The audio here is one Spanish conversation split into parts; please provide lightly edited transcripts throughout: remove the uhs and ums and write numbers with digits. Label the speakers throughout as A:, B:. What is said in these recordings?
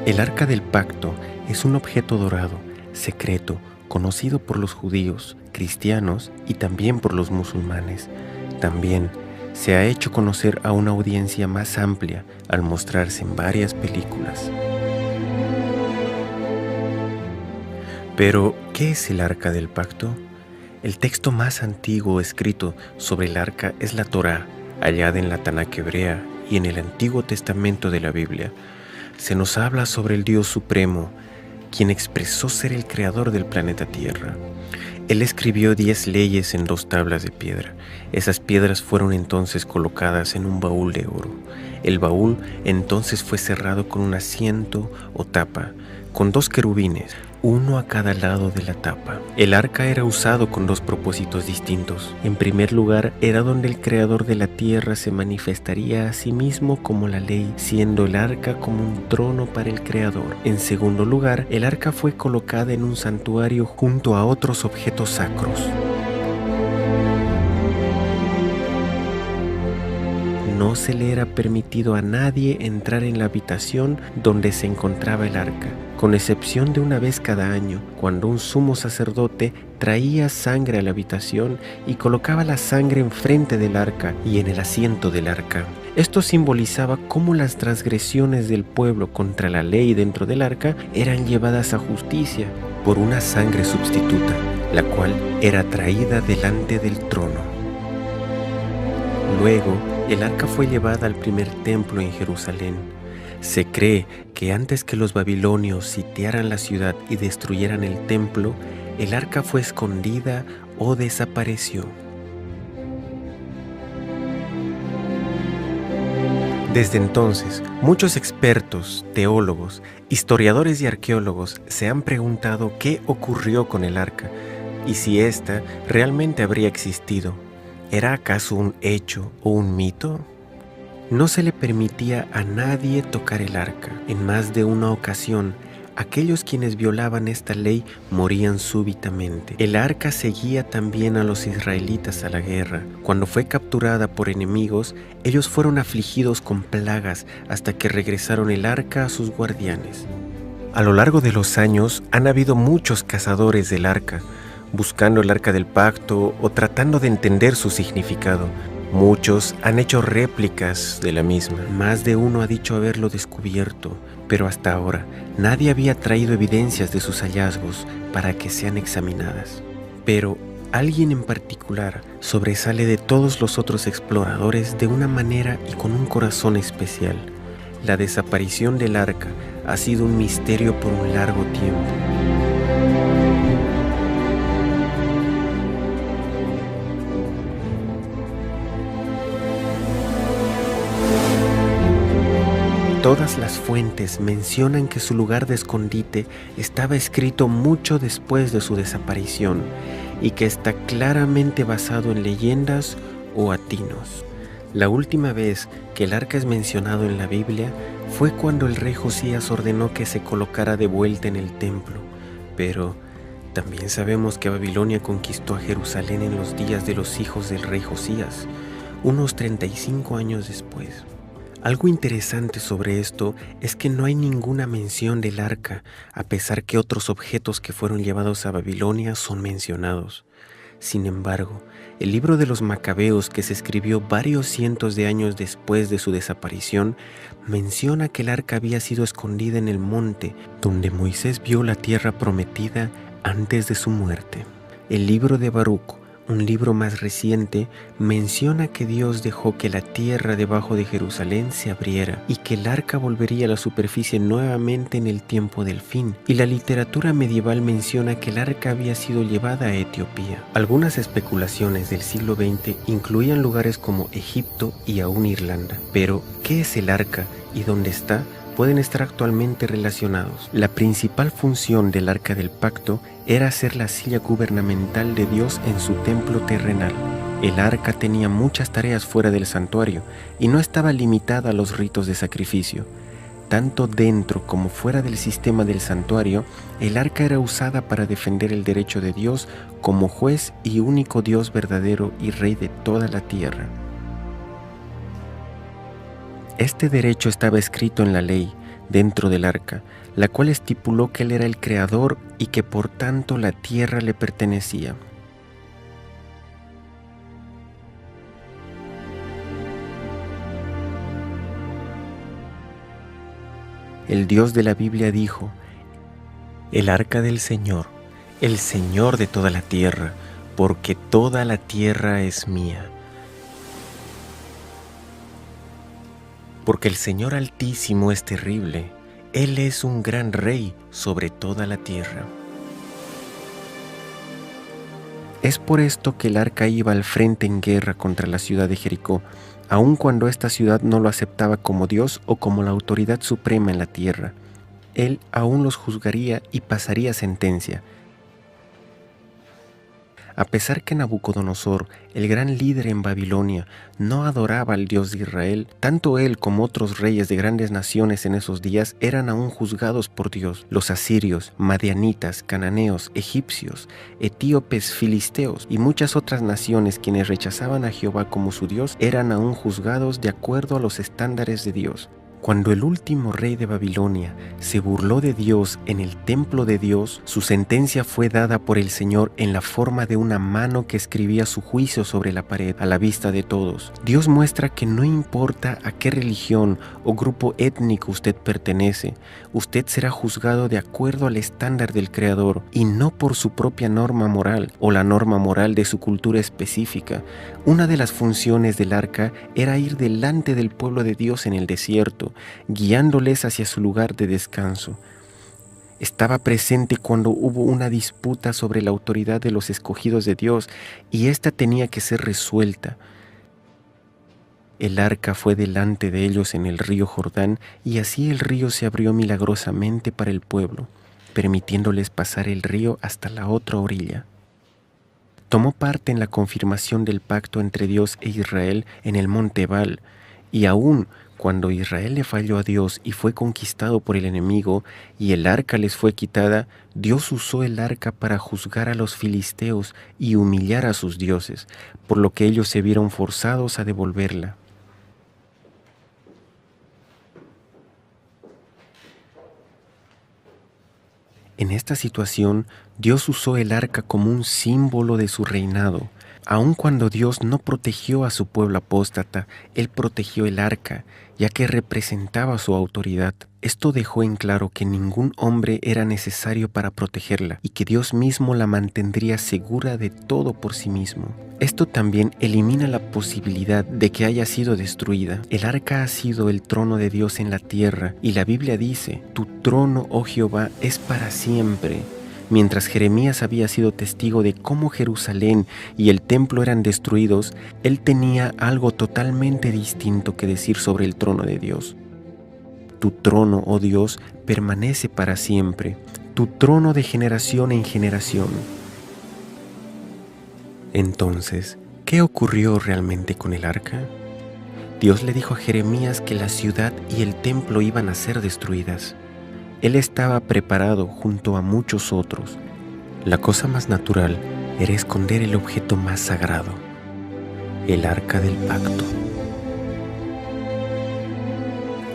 A: El Arca del Pacto es un objeto dorado, secreto, conocido por los judíos, cristianos y también por los musulmanes. También se ha hecho conocer a una audiencia más amplia al mostrarse en varias películas. Pero, ¿qué es el Arca del Pacto? El texto más antiguo escrito sobre el Arca es la Torá, hallada en la Tanaj hebrea y en el Antiguo Testamento de la Biblia. Se nos habla sobre el Dios Supremo, quien expresó ser el creador del planeta Tierra. Él escribió 10 leyes en 2 tablas de piedra. Esas piedras fueron entonces colocadas en un baúl de oro. El baúl entonces fue cerrado con un asiento o tapa, con 2 querubines, uno a cada lado de la tapa. El arca era usado con 2 propósitos distintos. En primer lugar, era donde el creador de la tierra se manifestaría a sí mismo como la ley, siendo el arca como un trono para el creador. En segundo lugar, el arca fue colocada en un santuario junto a otros objetos sacros. No se le era permitido a nadie entrar en la habitación donde se encontraba el arca, con excepción de una vez cada año, cuando un sumo sacerdote traía sangre a la habitación y colocaba la sangre enfrente del arca y en el asiento del arca. Esto simbolizaba cómo las transgresiones del pueblo contra la ley dentro del arca eran llevadas a justicia por una sangre sustituta, la cual era traída delante del trono. Luego, el arca fue llevada al primer templo en Jerusalén. Se cree que antes que los babilonios sitiaran la ciudad y destruyeran el templo, el arca fue escondida o desapareció. Desde entonces, muchos expertos, teólogos, historiadores y arqueólogos se han preguntado qué ocurrió con el arca y si ésta realmente habría existido. ¿Era acaso un hecho o un mito? No se le permitía a nadie tocar el arca. En más de una ocasión, aquellos quienes violaban esta ley morían súbitamente. El arca seguía también a los israelitas a la guerra. Cuando fue capturada por enemigos, ellos fueron afligidos con plagas hasta que regresaron el arca a sus guardianes. A lo largo de los años han habido muchos cazadores del arca, buscando el arca del pacto o tratando de entender su significado. Muchos han hecho réplicas de la misma. Más de uno ha dicho haberlo descubierto, pero hasta ahora nadie había traído evidencias de sus hallazgos para que sean examinadas. Pero alguien en particular sobresale de todos los otros exploradores de una manera y con un corazón especial. La desaparición del arca ha sido un misterio por un largo tiempo. Todas las fuentes mencionan que su lugar de escondite estaba escrito mucho después de su desaparición y que está claramente basado en leyendas o atinos. La última vez que el arca es mencionado en la Biblia fue cuando el rey Josías ordenó que se colocara de vuelta en el templo, pero también sabemos que Babilonia conquistó a Jerusalén en los días de los hijos del rey Josías, unos 35 años después. Algo interesante sobre esto es que no hay ninguna mención del arca, a pesar que otros objetos que fueron llevados a Babilonia son mencionados. Sin embargo, el libro de los Macabeos, que se escribió varios cientos de años después de su desaparición, menciona que el arca había sido escondida en el monte donde Moisés vio la tierra prometida antes de su muerte. El libro de Baruc, un libro más reciente, menciona que Dios dejó que la tierra debajo de Jerusalén se abriera y que el arca volvería a la superficie nuevamente en el tiempo del fin. Y la literatura medieval menciona que el arca había sido llevada a Etiopía. Algunas especulaciones del siglo XX incluían lugares como Egipto y aún Irlanda. Pero, ¿qué es el arca y dónde está? Pueden estar actualmente relacionados. La principal función del Arca del Pacto era ser la silla gubernamental de Dios en su templo terrenal. El arca tenía muchas tareas fuera del santuario y no estaba limitada a los ritos de sacrificio. Tanto dentro como fuera del sistema del santuario, el arca era usada para defender el derecho de Dios como juez y único Dios verdadero y rey de toda la tierra. Este derecho estaba escrito en la ley, dentro del arca, la cual estipuló que él era el creador y que por tanto la tierra le pertenecía. El Dios de la Biblia dijo: el arca del Señor, el Señor de toda la tierra, porque toda la tierra es mía. Porque el Señor Altísimo es terrible, Él es un gran rey sobre toda la tierra. Es por esto que el arca iba al frente en guerra contra la ciudad de Jericó, aun cuando esta ciudad no lo aceptaba como Dios o como la autoridad suprema en la tierra. Él aún los juzgaría y pasaría sentencia. A pesar que Nabucodonosor, el gran líder en Babilonia, no adoraba al Dios de Israel, tanto él como otros reyes de grandes naciones en esos días eran aún juzgados por Dios. Los asirios, madianitas, cananeos, egipcios, etíopes, filisteos y muchas otras naciones quienes rechazaban a Jehová como su Dios eran aún juzgados de acuerdo a los estándares de Dios. Cuando el último rey de Babilonia se burló de Dios en el templo de Dios, su sentencia fue dada por el Señor en la forma de una mano que escribía su juicio sobre la pared a la vista de todos. Dios muestra que no importa a qué religión o grupo étnico usted pertenece, usted será juzgado de acuerdo al estándar del Creador y no por su propia norma moral o la norma moral de su cultura específica. Una de las funciones del arca era ir delante del pueblo de Dios en el desierto, guiándoles hacia su lugar de descanso. Estaba presente cuando hubo una disputa sobre la autoridad de los escogidos de Dios y ésta tenía que ser resuelta. El arca fue delante de ellos en el río Jordán y así el río se abrió milagrosamente para el pueblo, permitiéndoles pasar el río hasta la otra orilla. Tomó parte en la confirmación del pacto entre Dios e Israel en el monte Ebal, y aún cuando Israel le falló a Dios y fue conquistado por el enemigo y el arca les fue quitada, Dios usó el arca para juzgar a los filisteos y humillar a sus dioses, por lo que ellos se vieron forzados a devolverla. En esta situación, Dios usó el arca como un símbolo de su reinado. Aun cuando Dios no protegió a su pueblo apóstata, Él protegió el arca, ya que representaba su autoridad. Esto dejó en claro que ningún hombre era necesario para protegerla y que Dios mismo la mantendría segura de todo por sí mismo. Esto también elimina la posibilidad de que haya sido destruida. El arca ha sido el trono de Dios en la tierra y la Biblia dice: «Tu trono, oh Jehová, es para siempre». Mientras Jeremías había sido testigo de cómo Jerusalén y el templo eran destruidos, él tenía algo totalmente distinto que decir sobre el trono de Dios. Tu trono, oh Dios, permanece para siempre, tu trono de generación en generación. Entonces, ¿qué ocurrió realmente con el arca? Dios le dijo a Jeremías que la ciudad y el templo iban a ser destruidas. Él estaba preparado junto a muchos otros. La cosa más natural era esconder el objeto más sagrado, el arca del pacto.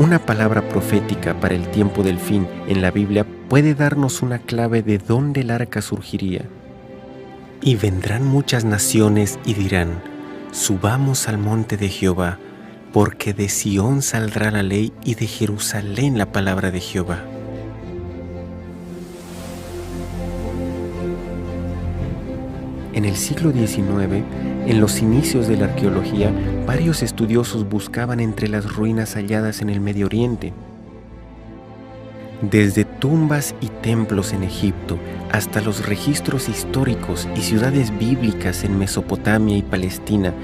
A: Una palabra profética para el tiempo del fin en la Biblia puede darnos una clave de dónde el arca surgiría. Y vendrán muchas naciones y dirán: subamos al monte de Jehová, porque de Sión saldrá la ley y de Jerusalén la palabra de Jehová. En el siglo XIX, en los inicios de la arqueología, varios estudiosos buscaban entre las ruinas halladas en el Medio Oriente. Desde tumbas y templos en Egipto hasta los registros históricos y ciudades bíblicas en Mesopotamia y Palestina,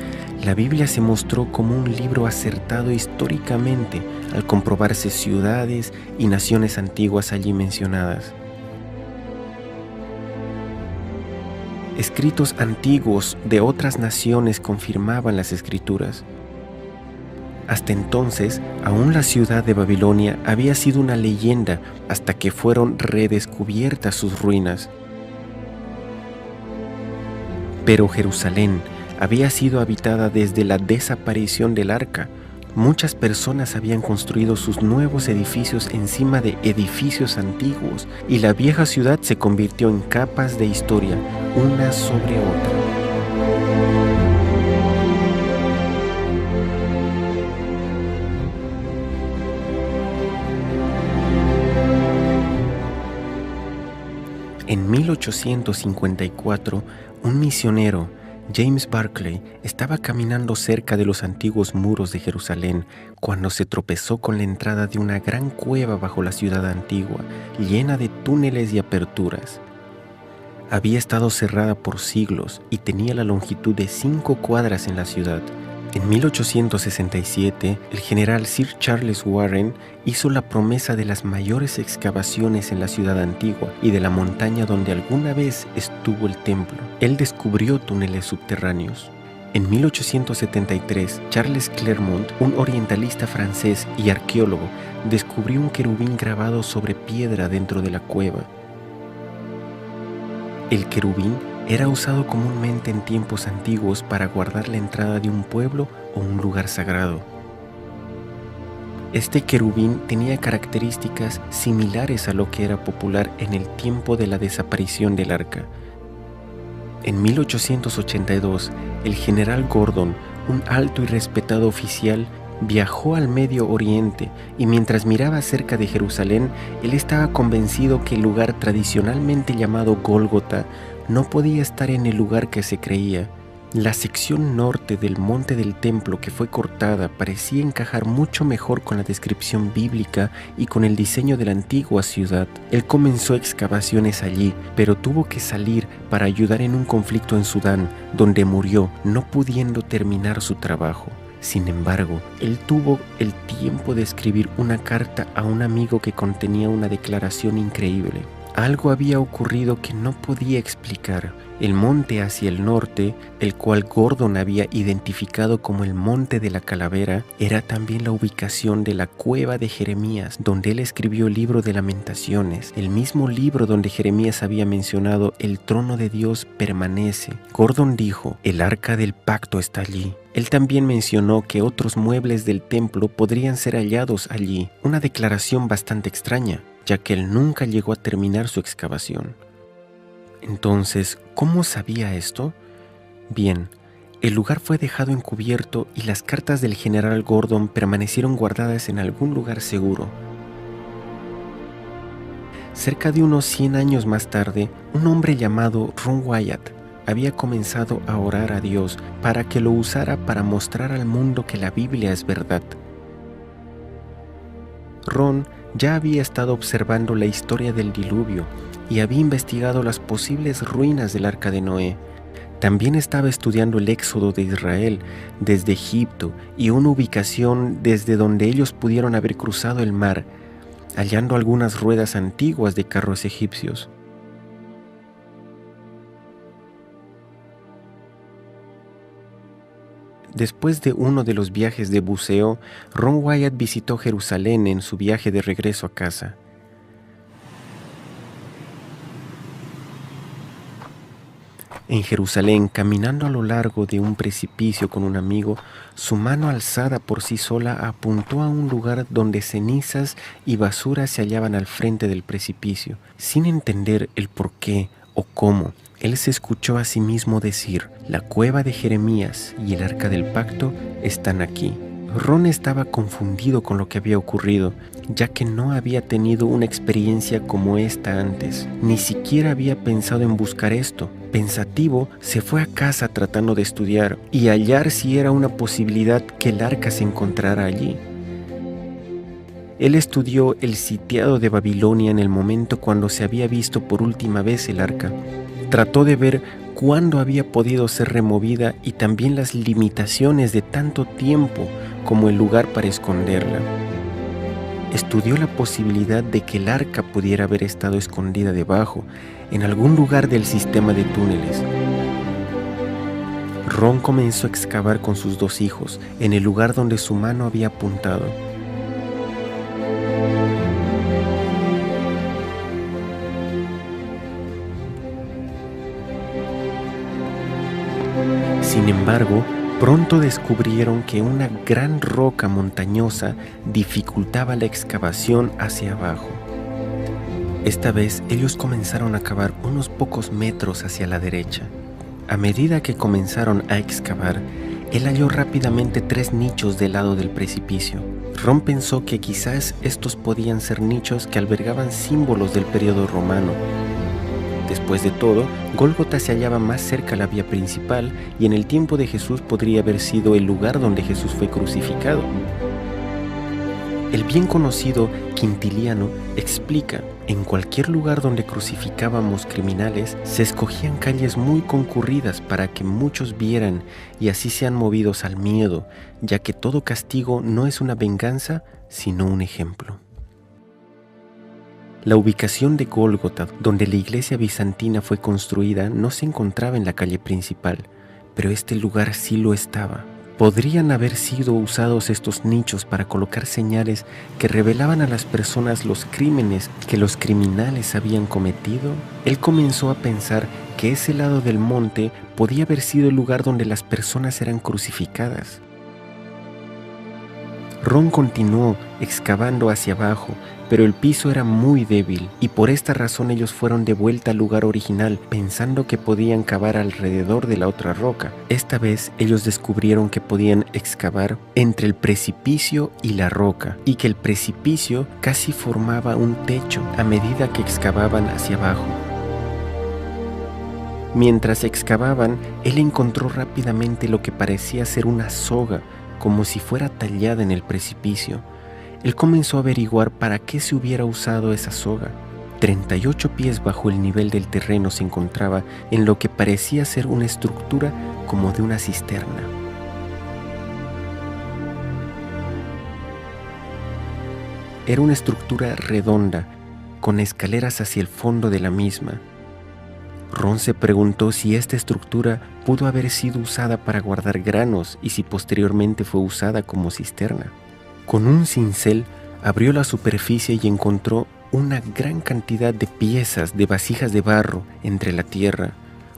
A: la Biblia se mostró como un libro acertado históricamente al comprobarse ciudades y naciones antiguas allí mencionadas. Escritos antiguos de otras naciones confirmaban las escrituras. Hasta entonces, aún la ciudad de Babilonia había sido una leyenda hasta que fueron redescubiertas sus ruinas. Pero Jerusalén había sido habitada desde la desaparición del arca, Muchas personas habían construido sus nuevos edificios encima de edificios antiguos y la vieja ciudad se convirtió en capas de historia, una sobre otra. En 1854, un misionero, James Barclay, estaba caminando cerca de los antiguos muros de Jerusalén cuando se tropezó con la entrada de una gran cueva bajo la ciudad antigua, llena de túneles y aperturas. Había estado cerrada por siglos y tenía la longitud de 5 cuadras en la ciudad. En 1867, el general Sir Charles Warren hizo la promesa de las mayores excavaciones en la ciudad antigua y de la montaña donde alguna vez estuvo el templo. Él descubrió túneles subterráneos. En 1873, Charles Clermont, un orientalista francés y arqueólogo, descubrió un querubín grabado sobre piedra dentro de la cueva. El querubín era usado comúnmente en tiempos antiguos para guardar la entrada de un pueblo o un lugar sagrado. Este querubín tenía características similares a lo que era popular en el tiempo de la desaparición del arca. En 1882, el general Gordon, un alto y respetado oficial, viajó al Medio Oriente y mientras miraba cerca de Jerusalén, él estaba convencido que el lugar tradicionalmente llamado Gólgota no podía estar en el lugar que se creía. La sección norte del monte del templo que fue cortada parecía encajar mucho mejor con la descripción bíblica y con el diseño de la antigua ciudad. Él comenzó excavaciones allí, pero tuvo que salir para ayudar en un conflicto en Sudán, donde murió, no pudiendo terminar su trabajo. Sin embargo, él tuvo el tiempo de escribir una carta a un amigo que contenía una declaración increíble. Algo había ocurrido que no podía explicar. El monte hacia el norte, el cual Gordon había identificado como el Monte de la Calavera, era también la ubicación de la cueva de Jeremías, donde él escribió el libro de Lamentaciones, el mismo libro donde Jeremías había mencionado el trono de Dios permanece. Gordon dijo, el arca del pacto está allí. Él también mencionó que otros muebles del templo podrían ser hallados allí, una declaración bastante extraña, ya que él nunca llegó a terminar su excavación. Entonces, ¿cómo sabía esto? Bien, el lugar fue dejado encubierto y las cartas del general Gordon permanecieron guardadas en algún lugar seguro. Cerca de unos 100 años más tarde, un hombre llamado Ron Wyatt había comenzado a orar a Dios para que lo usara para mostrar al mundo que la Biblia es verdad. Ron ya había estado observando la historia del diluvio y había investigado las posibles ruinas del arca de Noé. También estaba estudiando el éxodo de Israel desde Egipto y una ubicación desde donde ellos pudieron haber cruzado el mar, hallando algunas ruedas antiguas de carros egipcios. Después de uno de los viajes de buceo, Ron Wyatt visitó Jerusalén en su viaje de regreso a casa. En Jerusalén, caminando a lo largo de un precipicio con un amigo, su mano alzada por sí sola apuntó a un lugar donde cenizas y basura se hallaban al frente del precipicio. Sin entender el por qué o cómo, él se escuchó a sí mismo decir, la cueva de Jeremías y el arca del pacto están aquí. Ron estaba confundido con lo que había ocurrido, ya que no había tenido una experiencia como esta antes. Ni siquiera había pensado en buscar esto. Pensativo, se fue a casa tratando de estudiar y hallar si era una posibilidad que el arca se encontrara allí. Él estudió el sitiado de Babilonia en el momento cuando se había visto por última vez el arca. Trató de ver cuándo había podido ser removida y también las limitaciones de tanto tiempo como el lugar para esconderla. Estudió la posibilidad de que el arca pudiera haber estado escondida debajo, en algún lugar del sistema de túneles. Ron comenzó a excavar con sus 2 hijos, en el lugar donde su mano había apuntado. Sin embargo, Pronto descubrieron que una gran roca montañosa dificultaba la excavación hacia abajo. Esta vez ellos comenzaron a cavar unos pocos metros hacia la derecha. A medida que comenzaron a excavar, él halló rápidamente 3 nichos del lado del precipicio. Ron pensó que quizás estos podían ser nichos que albergaban símbolos del periodo romano. Después de todo, Gólgota se hallaba más cerca a la vía principal y en el tiempo de Jesús podría haber sido el lugar donde Jesús fue crucificado. El bien conocido Quintiliano explica: en cualquier lugar donde crucificábamos criminales, se escogían calles muy concurridas para que muchos vieran y así sean movidos al miedo, ya que todo castigo no es una venganza, sino un ejemplo. La ubicación de Gólgota, donde la iglesia bizantina fue construida, no se encontraba en la calle principal, pero este lugar sí lo estaba. ¿Podrían haber sido usados estos nichos para colocar señales que revelaban a las personas los crímenes que los criminales habían cometido? Él comenzó a pensar que ese lado del monte podía haber sido el lugar donde las personas eran crucificadas. Ron continuó excavando hacia abajo, pero el piso era muy débil y por esta razón ellos fueron de vuelta al lugar original pensando que podían cavar alrededor de la otra roca. Esta vez ellos descubrieron que podían excavar entre el precipicio y la roca y que el precipicio casi formaba un techo a medida que excavaban hacia abajo. Mientras excavaban, él encontró rápidamente lo que parecía ser una soga, como si fuera tallada en el precipicio. Él comenzó a averiguar para qué se hubiera usado esa soga. 38 pies bajo el nivel del terreno se encontraba en lo que parecía ser una estructura como de una cisterna. Era una estructura redonda, con escaleras hacia el fondo de la misma. Ron se preguntó si esta estructura pudo haber sido usada para guardar granos y si posteriormente fue usada como cisterna. Con un cincel abrió la superficie y encontró una gran cantidad de piezas de vasijas de barro entre la tierra,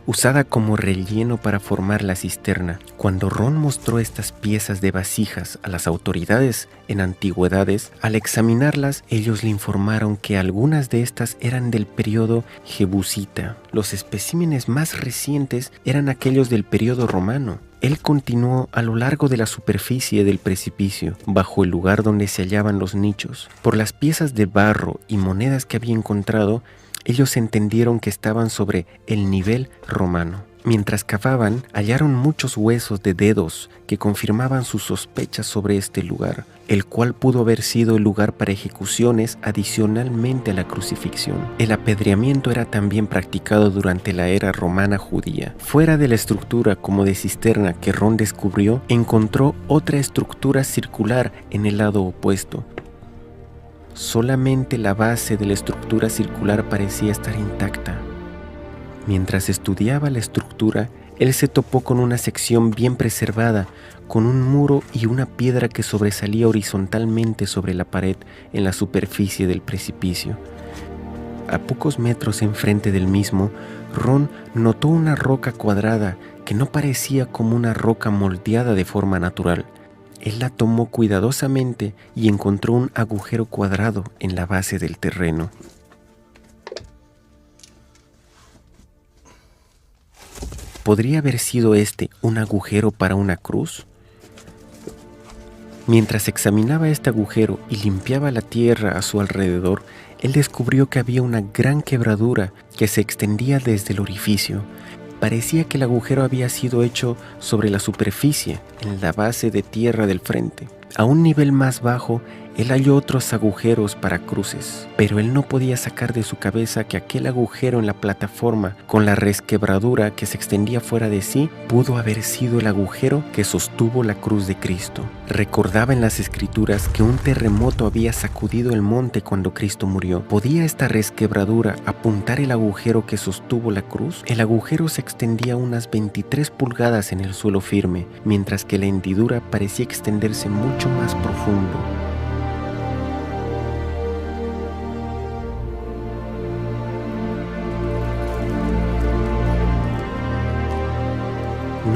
A: usada como relleno para formar la cisterna. Cuando Ron mostró estas piezas de vasijas a las autoridades en antigüedades, al examinarlas, ellos le informaron que algunas de estas eran del periodo jebusita. Los especímenes más recientes eran aquellos del periodo romano. Él continuó a lo largo de la superficie del precipicio, bajo el lugar donde se hallaban los nichos. Por las piezas de barro y monedas que había encontrado, ellos entendieron que estaban sobre el nivel romano. Mientras cavaban, hallaron muchos huesos de dedos que confirmaban sus sospechas sobre este lugar, el cual pudo haber sido el lugar para ejecuciones adicionalmente a la crucifixión. El apedreamiento era también practicado durante la era romana judía. Fuera de la estructura como de cisterna que Ron descubrió, encontró otra estructura circular en el lado opuesto. Solamente la base de la estructura circular parecía estar intacta. Mientras estudiaba la estructura, él se topó con una sección bien preservada, con un muro y una piedra que sobresalía horizontalmente sobre la pared en la superficie del precipicio. A pocos metros enfrente del mismo, Ron notó una roca cuadrada que no parecía como una roca moldeada de forma natural. Él la tomó cuidadosamente y encontró un agujero cuadrado en la base del terreno. ¿Podría haber sido este un agujero para una cruz? Mientras examinaba este agujero y limpiaba la tierra a su alrededor, él descubrió que había una gran quebradura que se extendía desde el orificio. Parecía que el agujero había sido hecho sobre la superficie, en la base de tierra del frente. A un nivel más bajo, él halló otros agujeros para cruces, pero él no podía sacar de su cabeza que aquel agujero en la plataforma, con la resquebradura que se extendía fuera de sí, pudo haber sido el agujero que sostuvo la cruz de Cristo. Recordaba en las Escrituras que un terremoto había sacudido el monte cuando Cristo murió. ¿Podía esta resquebradura apuntar el agujero que sostuvo la cruz? El agujero se extendía unas 23 pulgadas en el suelo firme, mientras que la hendidura parecía extenderse mucho más profundo.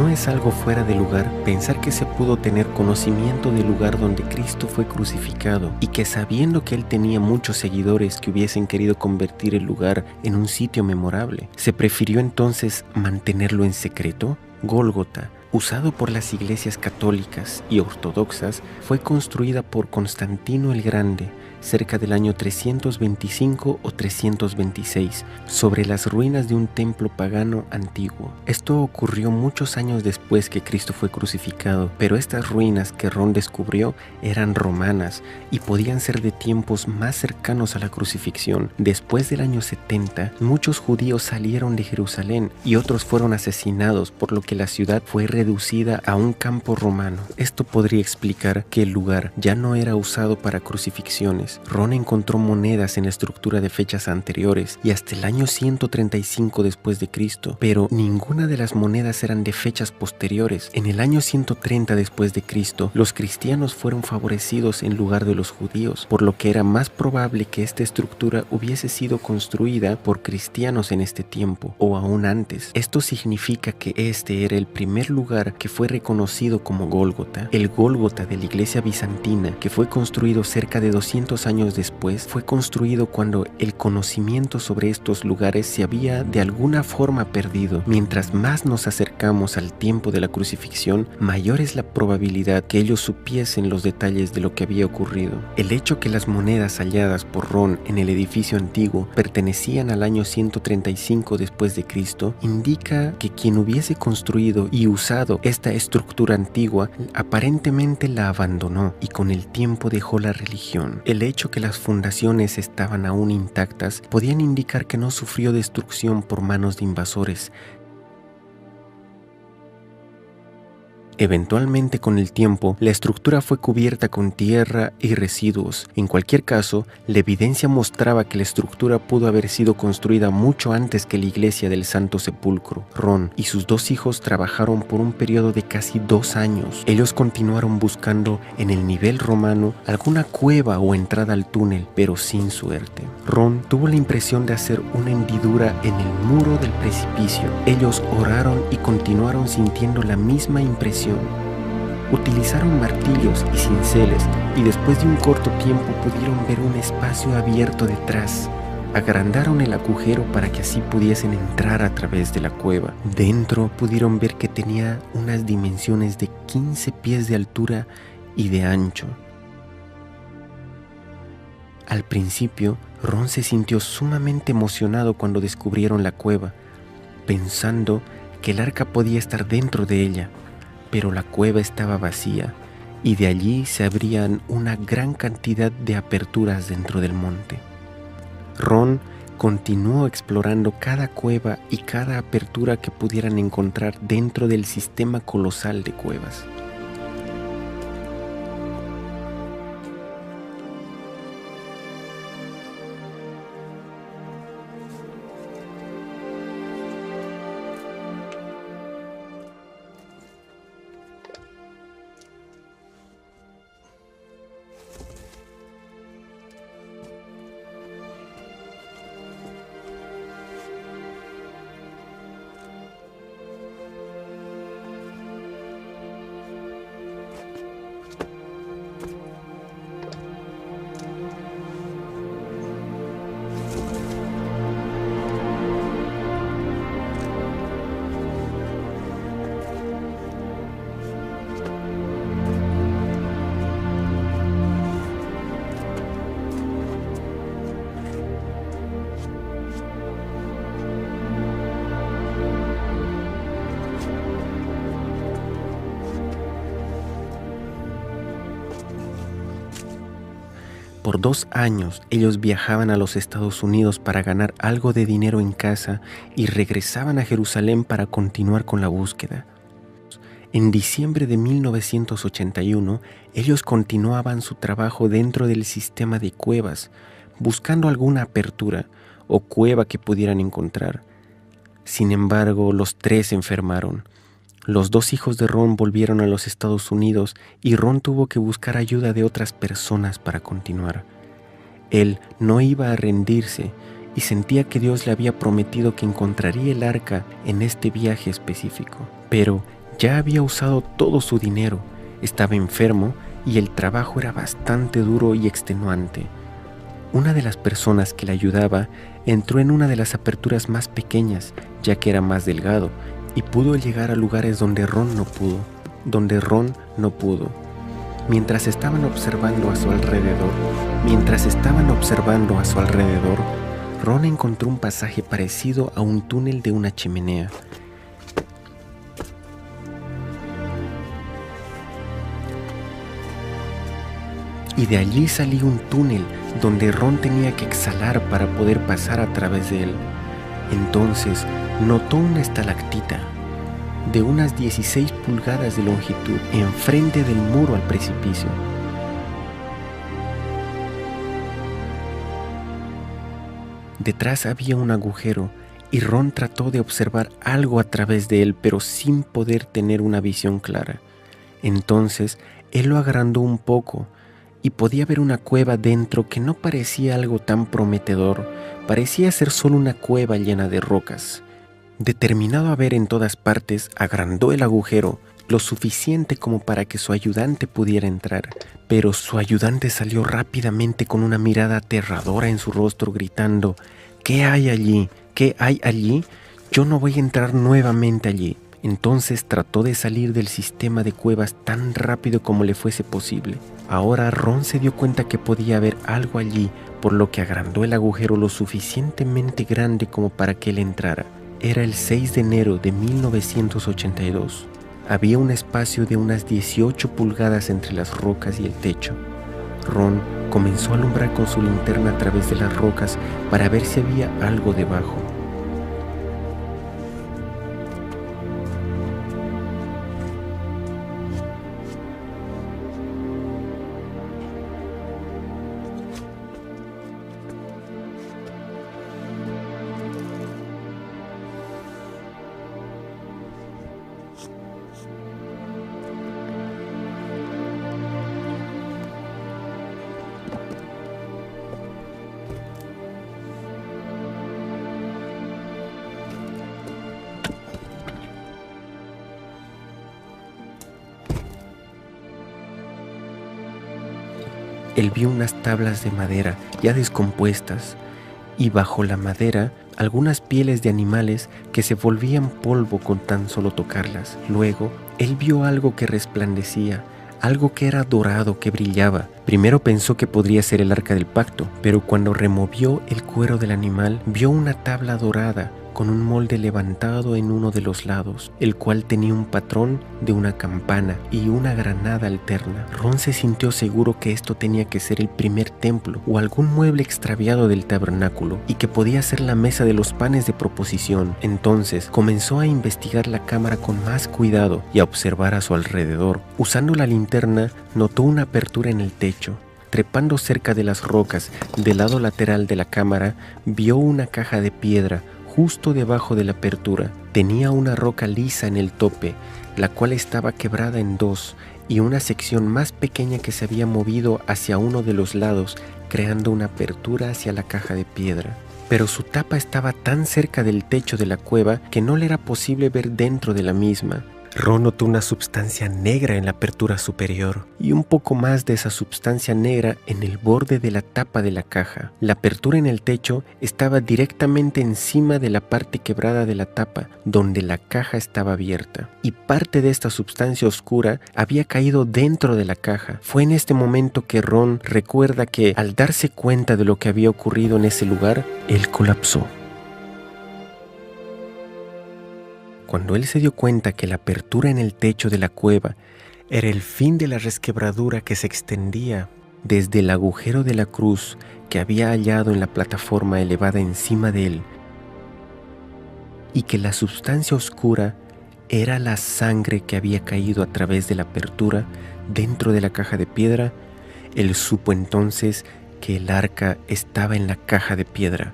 A: No es algo fuera de lugar pensar que se pudo tener conocimiento del lugar donde Cristo fue crucificado y que sabiendo que él tenía muchos seguidores que hubiesen querido convertir el lugar en un sitio memorable, ¿se prefirió entonces mantenerlo en secreto? Gólgota, usado por las iglesias católicas y ortodoxas, fue construida por Constantino el Grande cerca del año 325 o 326, sobre las ruinas de un templo pagano antiguo. Esto ocurrió muchos años después que Cristo fue crucificado, pero estas ruinas que Ron descubrió eran romanas y podían ser de tiempos más cercanos a la crucifixión. Después del año 70, muchos judíos salieron de Jerusalén y otros fueron asesinados, por lo que la ciudad fue reducida a un campo romano. Esto podría explicar que el lugar ya no era usado para crucifixiones. Ron encontró monedas en la estructura de fechas anteriores y hasta el año 135 después de Cristo, pero ninguna de las monedas eran de fechas posteriores. En el año 130 después de Cristo, los cristianos fueron favorecidos en lugar de los judíos, por lo que era más probable que esta estructura hubiese sido construida por cristianos en este tiempo o aún antes. Esto significa que este era el primer lugar que fue reconocido como Gólgota. El Gólgota de la iglesia bizantina, que fue construido cerca de 200 años después, fue construido cuando el conocimiento sobre estos lugares se había de alguna forma perdido. Mientras más nos acercamos al tiempo de la crucifixión, mayor es la probabilidad que ellos supiesen los detalles de lo que había ocurrido. El hecho que las monedas halladas por Ron en el edificio antiguo pertenecían al año 135 después de Cristo indica que quien hubiese construido y usado esta estructura antigua aparentemente la abandonó y con el tiempo dejó la religión. El hecho que las fundaciones estaban aún intactas podían indicar que no sufrió destrucción por manos de invasores. Eventualmente, con el tiempo, la estructura fue cubierta con tierra y residuos. En cualquier caso, la evidencia mostraba que la estructura pudo haber sido construida mucho antes que la iglesia del Santo Sepulcro. Ron y sus dos hijos trabajaron por un periodo de casi 2 años. Ellos continuaron buscando en el nivel romano alguna cueva o entrada al túnel, pero sin suerte. Ron tuvo la impresión de hacer una hendidura en el muro del precipicio. Ellos oraron y continuaron sintiendo la misma impresión. Utilizaron martillos y cinceles y después de un corto tiempo pudieron ver un espacio abierto detrás. Agrandaron el agujero para que así pudiesen entrar a través de la cueva. Dentro pudieron ver que tenía unas dimensiones de 15 pies de altura y de ancho. Al principio, Ron se sintió sumamente emocionado cuando descubrieron la cueva, pensando que el arca podía estar dentro de ella. Pero la cueva estaba vacía y de allí se abrían una gran cantidad de aperturas dentro del monte. Ron continuó explorando cada cueva y cada apertura que pudieran encontrar dentro del sistema colosal de cuevas. Por 2 años ellos viajaban a los Estados Unidos para ganar algo de dinero en casa y regresaban a Jerusalén para continuar con la búsqueda. En diciembre de 1981, ellos continuaban su trabajo dentro del sistema de cuevas, buscando alguna apertura o cueva que pudieran encontrar. Sin embargo, los 3 enfermaron. Los 2 hijos de Ron volvieron a los Estados Unidos y Ron tuvo que buscar ayuda de otras personas para continuar. Él no iba a rendirse y sentía que Dios le había prometido que encontraría el arca en este viaje específico. Pero Ya había usado todo su dinero, estaba enfermo y el trabajo era bastante duro y extenuante. Una de las personas que le ayudaba entró en una de las aperturas más pequeñas, ya que era más delgado, y pudo llegar a lugares donde Ron no pudo. Mientras estaban observando a su alrededor, Ron encontró un pasaje parecido a un túnel de una chimenea. Y de allí salía un túnel donde Ron tenía que exhalar para poder pasar a través de él. Entonces notó una estalactita de unas 16 pulgadas de longitud enfrente del muro al precipicio. Detrás había un agujero y Ron trató de observar algo a través de él, pero sin poder tener una visión clara. Entonces él lo agrandó un poco y podía ver una cueva dentro que no parecía algo tan prometedor, parecía ser solo una cueva llena de rocas. Determinado a ver en todas partes, agrandó el agujero lo suficiente como para que su ayudante pudiera entrar, pero su ayudante salió rápidamente con una mirada aterradora en su rostro gritando: ¿Qué hay allí? ¿Qué hay allí? Yo no voy a entrar nuevamente allí. Entonces trató de salir del sistema de cuevas tan rápido como le fuese posible. Ahora Ron se dio cuenta que podía haber algo allí, por lo que agrandó el agujero lo suficientemente grande como para que él entrara. Era el 6 de enero de 1982. Había un espacio de unas 18 pulgadas entre las rocas y el techo. Ron comenzó a alumbrar con su linterna a través de las rocas para ver si había algo debajo. Él vio unas tablas de madera ya descompuestas y bajo la madera algunas pieles de animales que se volvían polvo con tan solo tocarlas. Luego, él vio algo que resplandecía, algo que era dorado, que brillaba. Primero pensó que podría ser el Arca del Pacto, pero cuando removió el cuero del animal, vio una tabla dorada con un molde levantado en uno de los lados, el cual tenía un patrón de una campana y una granada alterna. Ron se sintió seguro que esto tenía que ser el primer templo o algún mueble extraviado del tabernáculo y que podía ser la mesa de los panes de proposición. Entonces comenzó a investigar la cámara con más cuidado y a observar a su alrededor. Usando la linterna, notó una apertura en el techo. Trepando cerca de las rocas del lado lateral de la cámara, vio una caja de piedra justo debajo de la apertura. Tenía una roca lisa en el tope, la cual estaba quebrada en dos, y una sección más pequeña que se había movido hacia uno de los lados, creando una apertura hacia la caja de piedra. Pero su tapa estaba tan cerca del techo de la cueva que no le era posible ver dentro de la misma. Ron notó una substancia negra en la apertura superior y un poco más de esa substancia negra en el borde de la tapa de la caja. La apertura en el techo estaba directamente encima de la parte quebrada de la tapa, donde la caja estaba abierta, y parte de esta substancia oscura había caído dentro de la caja. Fue en este momento que Ron recuerda que, al darse cuenta de lo que había ocurrido en ese lugar, él colapsó. Cuando él se dio cuenta que la apertura en el techo de la cueva era el fin de la resquebradura que se extendía desde el agujero de la cruz que había hallado en la plataforma elevada encima de él, y que la sustancia oscura era la sangre que había caído a través de la apertura dentro de la caja de piedra, él supo entonces que el arca estaba en la caja de piedra.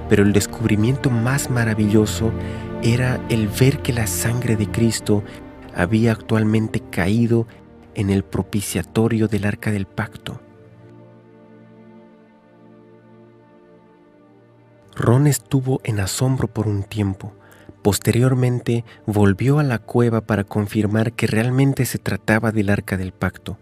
A: Pero el descubrimiento más maravilloso era el ver que la sangre de Cristo había actualmente caído en el propiciatorio del Arca del Pacto. Ron estuvo en asombro por un tiempo. Posteriormente volvió a la cueva para confirmar que realmente se trataba del Arca del Pacto.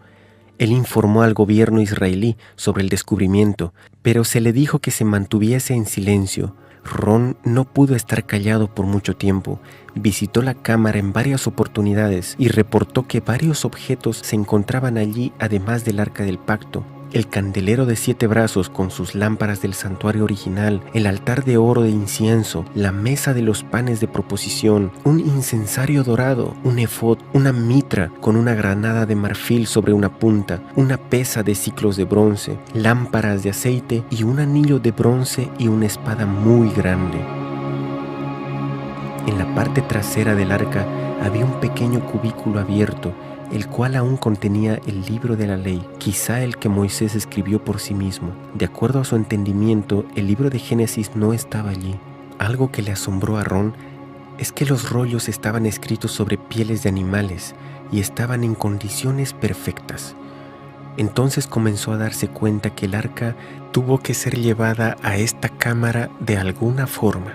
A: Él informó al gobierno israelí sobre el descubrimiento, pero se le dijo que se mantuviese en silencio. Ron no pudo estar callado por mucho tiempo. Visitó la cámara en varias oportunidades y reportó que varios objetos se encontraban allí además del Arca del Pacto. El candelero de 7 brazos con sus lámparas del santuario original, el altar de oro de incienso, la mesa de los panes de proposición, un incensario dorado, un efod, una mitra con una granada de marfil sobre una punta, una pesa de ciclos de bronce, lámparas de aceite y un anillo de bronce y una espada muy grande. En la parte trasera del arca había un pequeño cubículo abierto, el cual aún contenía el libro de la ley, quizá el que Moisés escribió por sí mismo. De acuerdo a su entendimiento, el libro de Génesis no estaba allí. Algo que le asombró a Ron es que los rollos estaban escritos sobre pieles de animales y estaban en condiciones perfectas. Entonces comenzó a darse cuenta que el arca tuvo que ser llevada a esta cámara de alguna forma.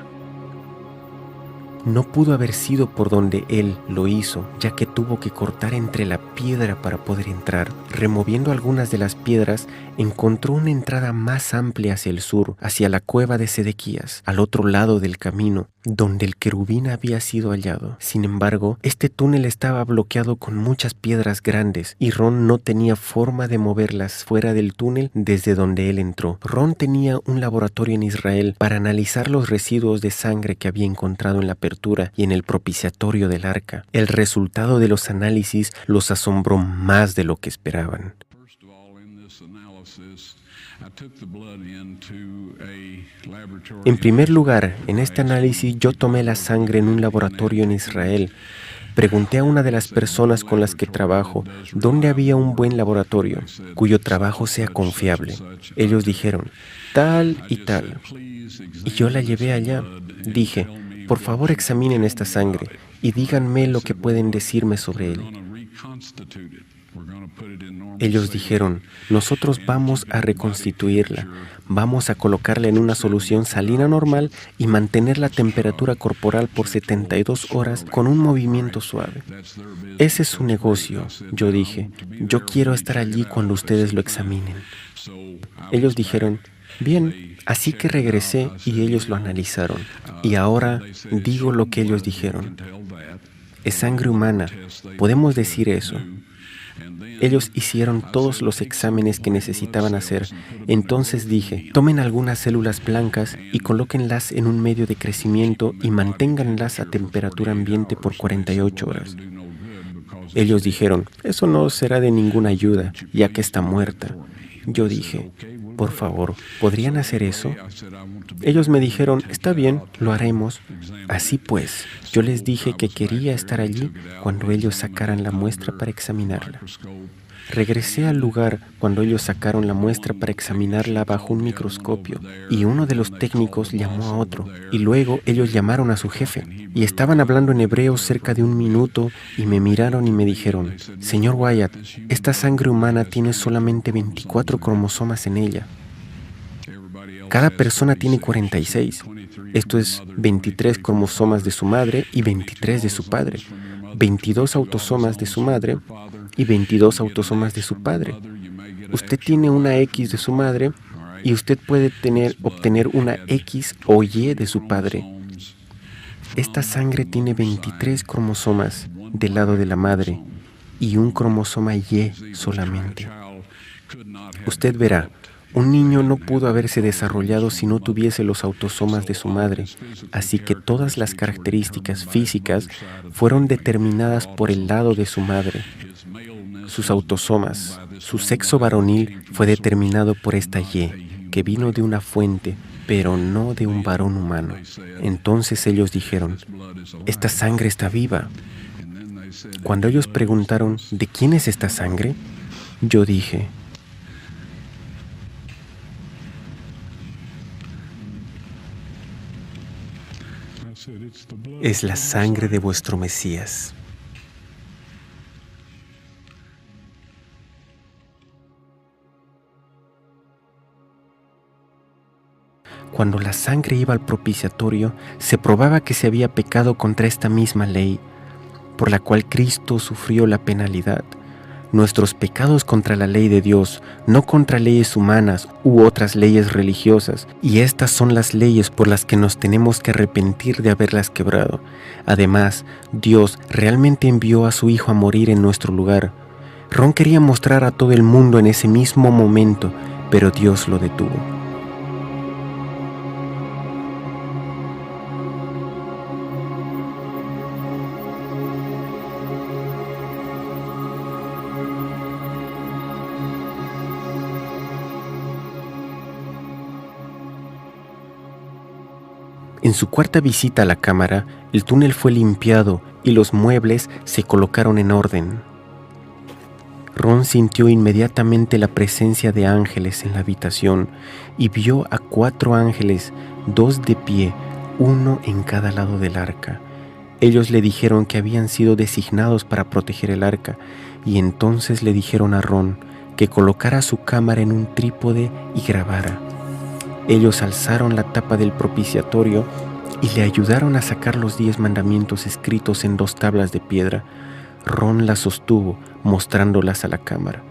A: No pudo haber sido por donde él lo hizo, ya que tuvo que cortar entre la piedra para poder entrar. Removiendo algunas de las piedras, encontró una entrada más amplia hacia el sur, hacia la cueva de Sedequías, al otro lado del camino, donde el querubín había sido hallado. Sin embargo, este túnel estaba bloqueado con muchas piedras grandes y Ron no tenía forma de moverlas fuera del túnel desde donde él entró. Ron tenía un laboratorio en Israel para analizar los residuos de sangre que había encontrado en la apertura y en el propiciatorio del arca. El resultado de los análisis los asombró más de lo que esperaban. En primer lugar, en este análisis yo tomé la sangre en un laboratorio en Israel. Pregunté a una de las personas con las que trabajo dónde había un buen laboratorio, cuyo trabajo sea confiable. Ellos dijeron, tal y tal. Y yo la llevé allá. Dije, por favor examinen esta sangre y díganme lo que pueden decirme sobre él. Ellos dijeron, nosotros vamos a reconstituirla, vamos a colocarla en una solución salina normal y mantener la temperatura corporal por 72 horas con un movimiento suave. Ese es su negocio, yo dije, yo quiero estar allí cuando ustedes lo examinen. Ellos dijeron, bien, así que regresé y ellos lo analizaron. Y ahora digo lo que ellos dijeron. Es sangre humana, podemos decir eso. Ellos hicieron todos los exámenes que necesitaban hacer. Entonces dije, tomen algunas células blancas y colóquenlas en un medio de crecimiento y manténganlas a temperatura ambiente por 48 horas. Ellos dijeron, eso no será de ninguna ayuda, ya que está muerta. Yo dije, por favor, ¿podrían hacer eso? Ellos me dijeron, está bien, lo haremos. Así pues, yo les dije que quería estar allí cuando ellos sacaran la muestra para examinarla. Regresé al lugar cuando ellos sacaron la muestra para examinarla bajo un microscopio y uno de los técnicos llamó a otro y luego ellos llamaron a su jefe y estaban hablando en hebreo cerca de 1 minuto y me miraron y me dijeron, señor Wyatt, esta sangre humana tiene solamente 24 cromosomas en ella. Cada persona tiene 46. Esto es 23 cromosomas de su madre y 23 de su padre, 22 autosomas de su madre y 22 autosomas de su padre. Usted tiene una X de su madre y usted puede obtener una X o Y de su padre. Esta sangre tiene 23 cromosomas del lado de la madre y un cromosoma Y solamente. Usted verá, un niño no pudo haberse desarrollado si no tuviese los autosomas de su madre, así que todas las características físicas fueron determinadas por el lado de su madre. Sus autosomas, su sexo varonil fue determinado por esta Y, que vino de una fuente, pero no de un varón humano. Entonces ellos dijeron, esta sangre está viva. Cuando ellos preguntaron, ¿de quién es esta sangre? Yo dije, es la sangre de vuestro Mesías. cuando la sangre iba al propiciatorio, se probaba que se había pecado contra esta misma ley, por la cual Cristo sufrió la penalidad. Nuestros pecados contra la ley de Dios, no contra leyes humanas u otras leyes religiosas, y estas son las leyes por las que nos tenemos que arrepentir de haberlas quebrado. Además, Dios realmente envió a su Hijo a morir en nuestro lugar. Ron quería mostrar a todo el mundo en ese mismo momento, pero Dios lo detuvo. En su cuarta visita a la cámara, el túnel fue limpiado y los muebles se colocaron en orden. Ron sintió inmediatamente la presencia de ángeles en la habitación y vio a 4 ángeles, 2 de pie, uno en cada lado del arca. Ellos le dijeron que habían sido designados para proteger el arca, y entonces le dijeron a Ron que colocara su cámara en un trípode y grabara. Ellos alzaron la tapa del propiciatorio y le ayudaron a sacar los 10 mandamientos escritos en 2 tablas de piedra. Ron las sostuvo, mostrándolas a la cámara.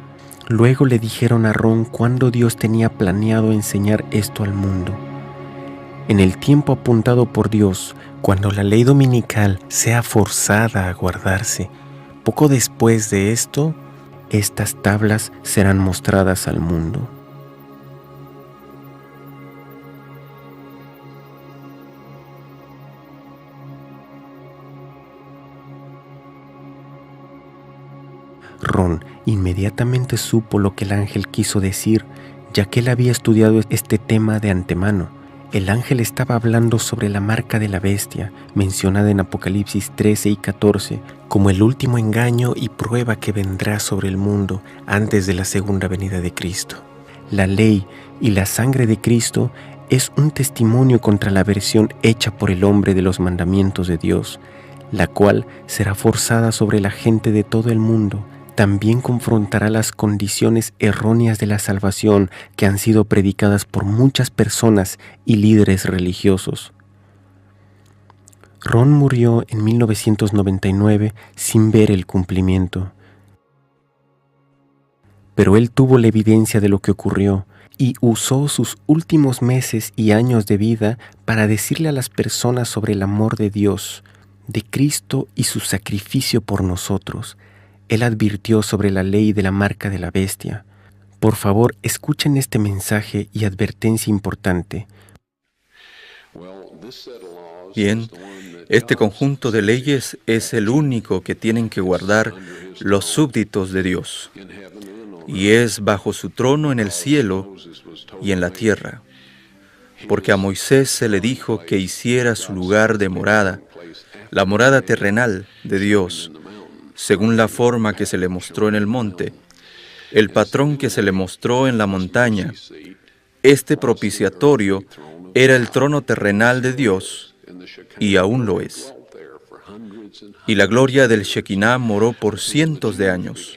A: Luego le dijeron a Ron cuándo Dios tenía planeado enseñar esto al mundo. En el tiempo apuntado por Dios, cuando la ley dominical sea forzada a guardarse, poco después de esto, estas tablas serán mostradas al mundo. Ron inmediatamente supo lo que el ángel quiso decir, ya que él había estudiado este tema de antemano. El ángel estaba hablando sobre la marca de la bestia, mencionada en Apocalipsis 13 y 14, como el último engaño y prueba que vendrá sobre el mundo antes de la segunda venida de Cristo. La ley y la sangre de Cristo es un testimonio contra la versión hecha por el hombre de los mandamientos de Dios, la cual será forzada sobre la gente de todo el mundo. También confrontará las condiciones erróneas de la salvación que han sido predicadas por muchas personas y líderes religiosos. Ron murió en 1999 sin ver el cumplimiento. Pero él tuvo la evidencia de lo que ocurrió y usó sus últimos meses y años de vida para decirle a las personas sobre el amor de Dios, de Cristo y su sacrificio por nosotros. Él advirtió sobre la ley de la marca de la bestia. Por favor, escuchen este mensaje y advertencia importante.
B: Bien, este conjunto de leyes es el único que tienen que guardar los súbditos de Dios, y es bajo su trono en el cielo y en la tierra, porque a Moisés se le dijo que hiciera su lugar de morada, la morada terrenal de Dios, según la forma que se le mostró en el monte, el patrón que se le mostró en la montaña. Este propiciatorio era el trono terrenal de Dios, y aún lo es. Y la gloria del Shekinah moró por cientos de años,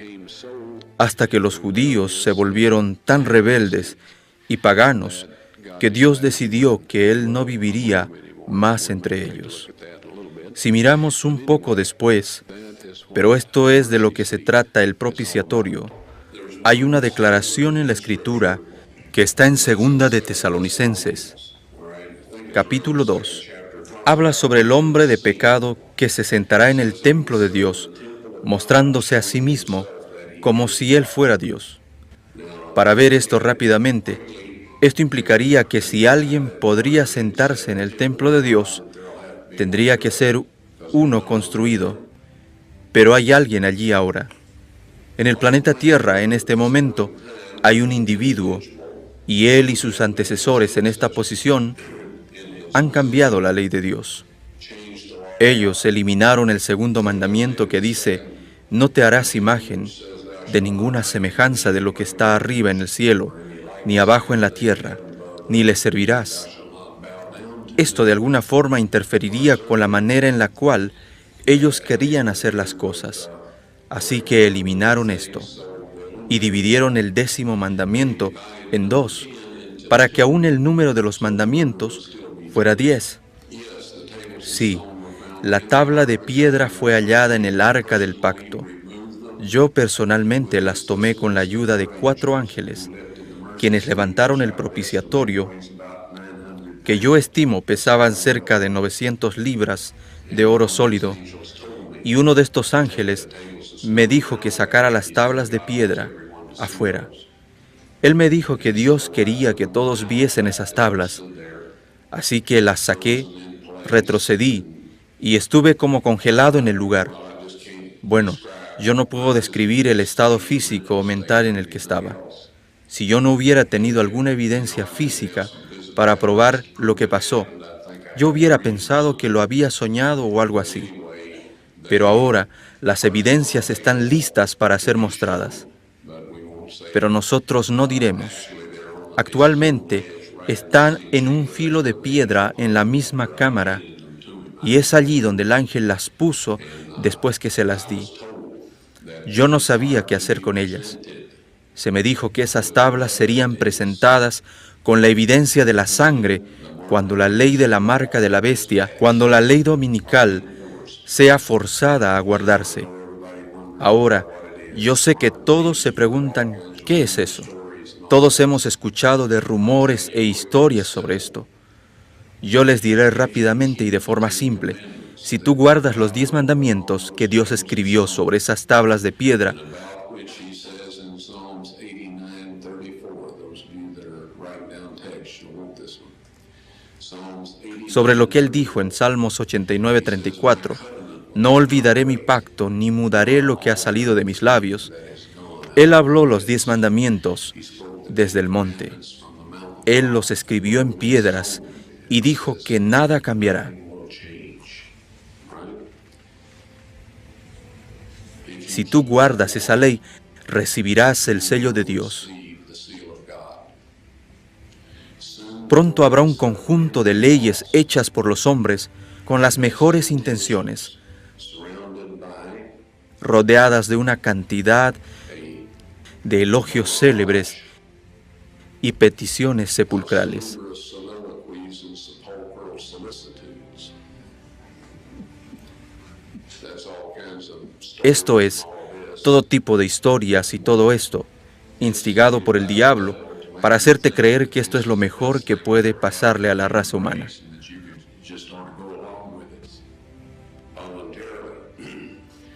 B: hasta que los judíos se volvieron tan rebeldes y paganos que Dios decidió que Él no viviría más entre ellos. Si miramos un poco después, pero esto es de lo que se trata el propiciatorio, hay una declaración en la Escritura que está en 2 de Tesalonicenses, capítulo 2. Habla sobre el hombre de pecado que se sentará en el templo de Dios, mostrándose a sí mismo como si él fuera Dios. Para ver esto rápidamente, esto implicaría que si alguien podría sentarse en el templo de Dios, tendría que ser uno construido. Pero hay alguien allí ahora. En el planeta Tierra, en este momento, hay un individuo, y él y sus antecesores en esta posición han cambiado la ley de Dios. Ellos eliminaron el segundo mandamiento que dice: no te harás imagen de ninguna semejanza de lo que está arriba en el cielo, ni abajo en la tierra, ni le servirás. Esto de alguna forma interferiría con la manera en la cual ellos querían hacer las cosas. Así que eliminaron esto y dividieron el 10º mandamiento en 2, para que aún el número de los mandamientos fuera 10. Sí, la tabla de piedra fue hallada en el arca del pacto. Yo personalmente las tomé con la ayuda de 4 ángeles, quienes levantaron el propiciatorio, que yo estimo pesaban cerca de 900 libras de oro sólido, y uno de estos ángeles me dijo que sacara las tablas de piedra afuera. Él me dijo que Dios quería que todos viesen esas tablas, así que las saqué, retrocedí y estuve como congelado en el lugar. Bueno, yo no puedo describir el estado físico o mental en el que estaba. Si yo no hubiera tenido alguna evidencia física para probar lo que pasó, yo hubiera pensado que lo había soñado o algo así. Pero ahora las evidencias están listas para ser mostradas. Pero nosotros no diremos. Actualmente están en un filo de piedra en la misma cámara, y es allí donde el ángel las puso después que se las di. Yo no sabía qué hacer con ellas. Se me dijo que esas tablas serían presentadas con la evidencia de la sangre cuando la ley de la marca de la bestia, cuando la ley dominical sea forzada a guardarse. Ahora, yo sé que todos se preguntan, ¿qué es eso? Todos hemos escuchado de rumores e historias sobre esto. Yo les diré rápidamente y de forma simple: si tú guardas los 10 mandamientos que Dios escribió sobre esas tablas de piedra, sobre lo que Él dijo en Salmos 89:34, no olvidaré mi pacto, ni mudaré lo que ha salido de mis labios. Él habló los 10 mandamientos desde el monte. Él los escribió en piedras y dijo que nada cambiará. Si tú guardas esa ley, recibirás el sello de Dios. Pronto habrá un conjunto de leyes hechas por los hombres con las mejores intenciones, rodeadas de una cantidad de elogios célebres y peticiones sepulcrales. Esto es, todo tipo de historias y todo esto, instigado por el diablo, para hacerte creer que esto es lo mejor que puede pasarle a la raza humana.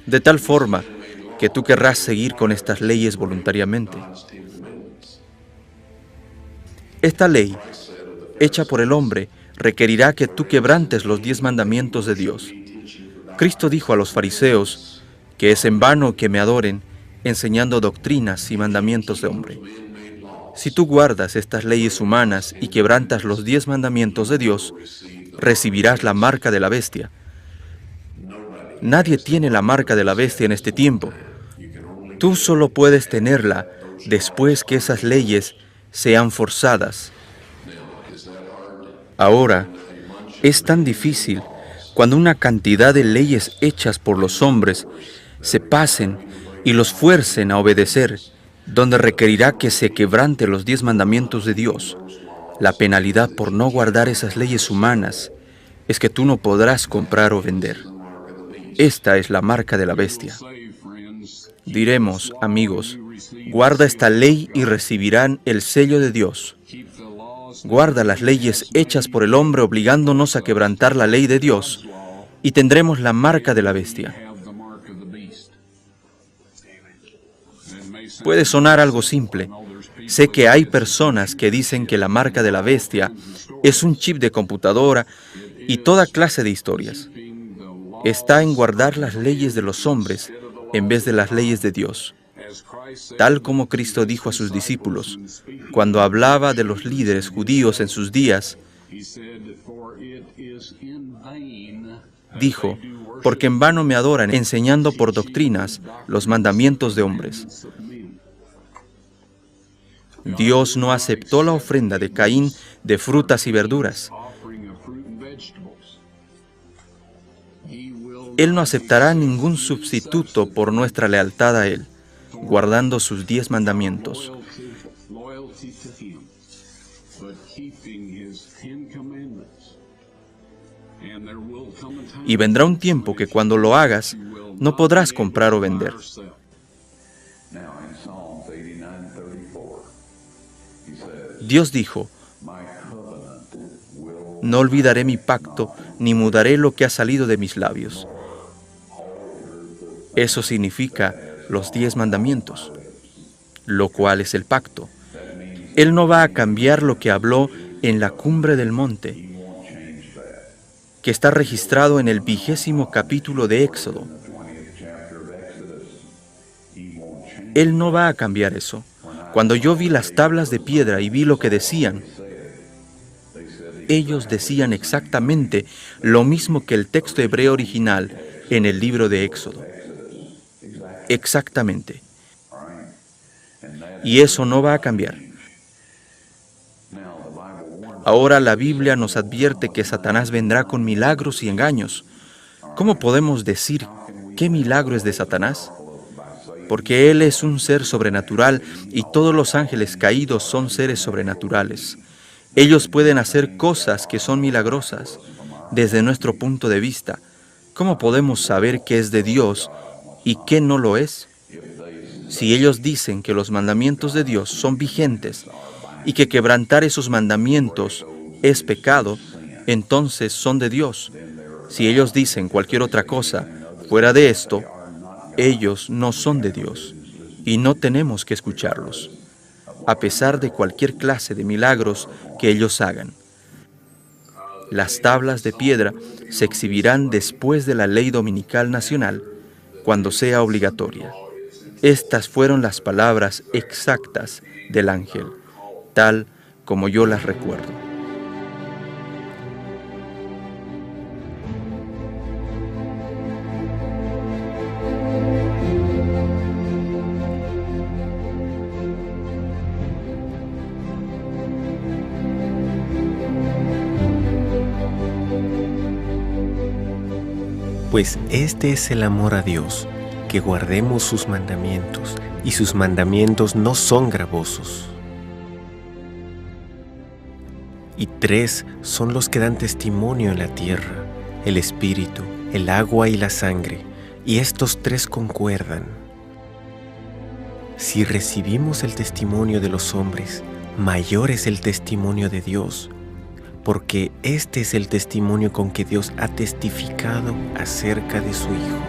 B: De tal forma que tú querrás seguir con estas leyes voluntariamente. Esta ley, hecha por el hombre, requerirá que tú quebrantes los 10 mandamientos de Dios. Cristo dijo a los fariseos que es en vano que me adoren, enseñando doctrinas y mandamientos de hombre. Si tú guardas estas leyes humanas y quebrantas los 10 mandamientos de Dios, recibirás la marca de la bestia. Nadie tiene la marca de la bestia en este tiempo. Tú solo puedes tenerla después que esas leyes sean forzadas. Ahora, es tan difícil cuando una cantidad de leyes hechas por los hombres se pasen y los fuercen a obedecer, donde requerirá que se quebrante los 10 mandamientos de Dios. La penalidad por no guardar esas leyes humanas es que tú no podrás comprar o vender. Esta es la marca de la bestia. Diremos, amigos, guarda esta ley y recibirán el sello de Dios. Guarda las leyes hechas por el hombre obligándonos a quebrantar la ley de Dios y tendremos la marca de la bestia. Puede sonar algo simple. Sé que hay personas que dicen que la marca de la bestia es un chip de computadora y toda clase de historias. Está en guardar las leyes de los hombres en vez de las leyes de Dios. Tal como Cristo dijo a sus discípulos, cuando hablaba de los líderes judíos en sus días, dijo, porque en vano me adoran enseñando por doctrinas los mandamientos de hombres. Dios no aceptó la ofrenda de Caín de frutas y verduras. Él no aceptará ningún sustituto por nuestra lealtad a Él, guardando sus 10 mandamientos. Y vendrá un tiempo que cuando lo hagas, no podrás comprar o vender. Dios dijo, no olvidaré mi pacto, ni mudaré lo que ha salido de mis labios. Eso significa los 10 mandamientos, lo cual es el pacto. Él no va a cambiar lo que habló en la cumbre del monte, que está registrado en el 20º capítulo de Éxodo. Él no va a cambiar eso. Cuando yo vi las tablas de piedra y vi lo que decían, ellos decían exactamente lo mismo que el texto hebreo original en el libro de Éxodo. Exactamente. Y eso no va a cambiar. Ahora la Biblia nos advierte que Satanás vendrá con milagros y engaños. ¿Cómo podemos decir qué milagro es de Satanás? Porque él es un ser sobrenatural y todos los ángeles caídos son seres sobrenaturales. Ellos pueden hacer cosas que son milagrosas. Desde nuestro punto de vista, ¿cómo podemos saber qué es de Dios y qué no lo es? Si ellos dicen que los mandamientos de Dios son vigentes y que quebrantar esos mandamientos es pecado, entonces son de Dios. Si ellos dicen cualquier otra cosa fuera de esto, ellos no son de Dios y no tenemos que escucharlos, a pesar de cualquier clase de milagros que ellos hagan. Las tablas de piedra se exhibirán después de la ley dominical nacional, cuando sea obligatoria. Estas fueron las palabras exactas del ángel, tal como yo las recuerdo.
A: Pues este es el amor a Dios, que guardemos sus mandamientos, y sus mandamientos no son gravosos. Y 3 son los que dan testimonio en la tierra, el espíritu, el agua y la sangre, y estos 3 concuerdan. Si recibimos el testimonio de los hombres, mayor es el testimonio de Dios, porque este es el testimonio con que Dios ha testificado acerca de su Hijo.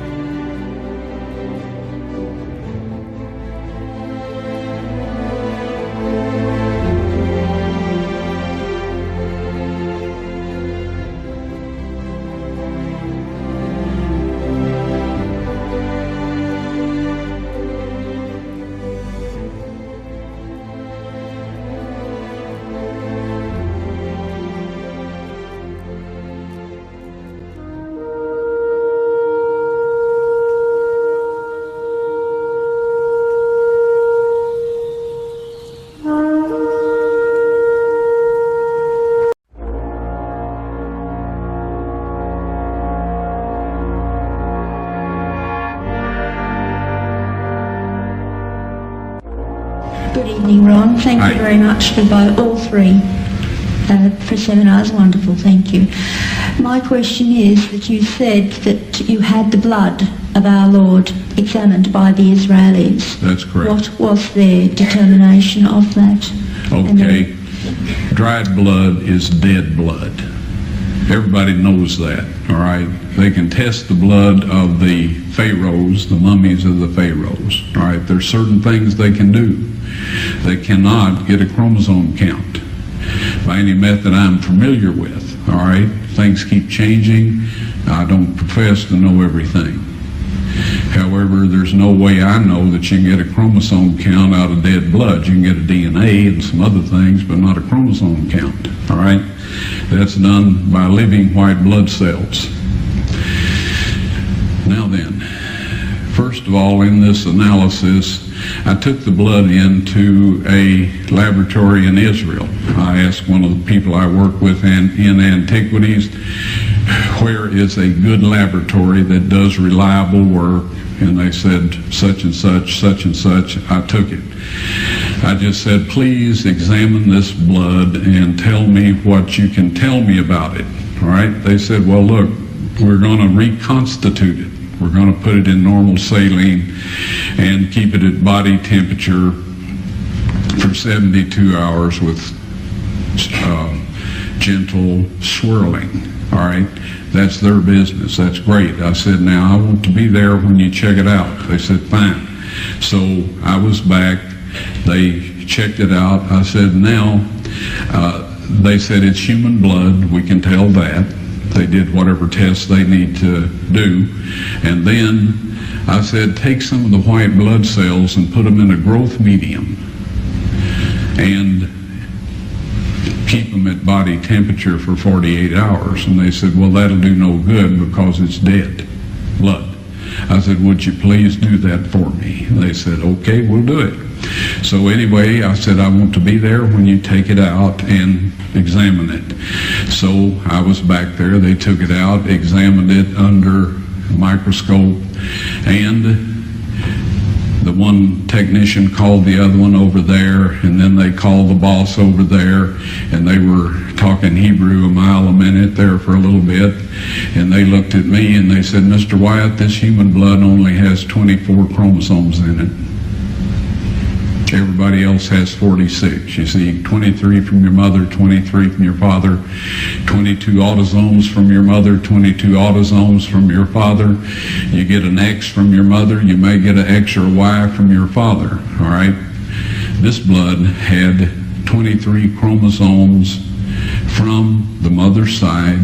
C: Good evening, Ron. Thank you very much for all 3 for seminars. Wonderful, thank you. My question is that you said that you had the blood of our Lord examined by the Israelis.
D: That's correct.
C: What was their determination of that?
D: Okay. Dried blood is dead blood. Everybody knows that, all right? They can test the blood of the pharaohs, the mummies of the pharaohs, all right? There's certain things they can do. They cannot get a chromosome count by any method I'm familiar with, all right? Things keep changing. I don't profess to know everything. However, there's no way I know that you can get a chromosome count out of dead blood. You can get a DNA and some other things, but not a chromosome count, all right? That's done by living white blood cells. Now then, first of all, in this analysis, I took the blood into a laboratory in Israel. I asked one of the people I work with in antiquities, where is a good laboratory that does reliable work? And they said, such and such, such and such. I took it. I just said, please examine this blood and tell me what you can tell me about it. All right? They said, well, look, we're going to reconstitute it. We're going to put it in normal saline and keep it at body temperature for 72 hours with gentle swirling. All right, that's their business. That's great. I said, now I want to be there when you check it out. They said, fine. So I was back. They checked it out. I said, now, they said it's human blood. We can tell that. They did whatever tests they need to do. And then I said, take some of the white blood cells and put them in a growth medium and keep them at body temperature for 48 hours. And they said, well, that'll do no good because it's dead blood. I said, would you please do that for me? And they said, okay, we'll do it. So anyway, I said, I want to be there when you take it out and examine it. So I was back there. They took it out, examined it under a microscope, and the one technician called the other one over there, and then they called the boss over there, and they were talking Hebrew a mile a minute there for a little bit, and they looked at me and they said, Mr. Wyatt, this human blood only has 24 chromosomes in it. Everybody else has 46. You see, 23 from your mother, 23 from your father, 22 autosomes from your mother, 22 autosomes from your father. You get an X from your mother, you may get an X or a Y from your father, all right? This blood had 23 chromosomes from the mother's side,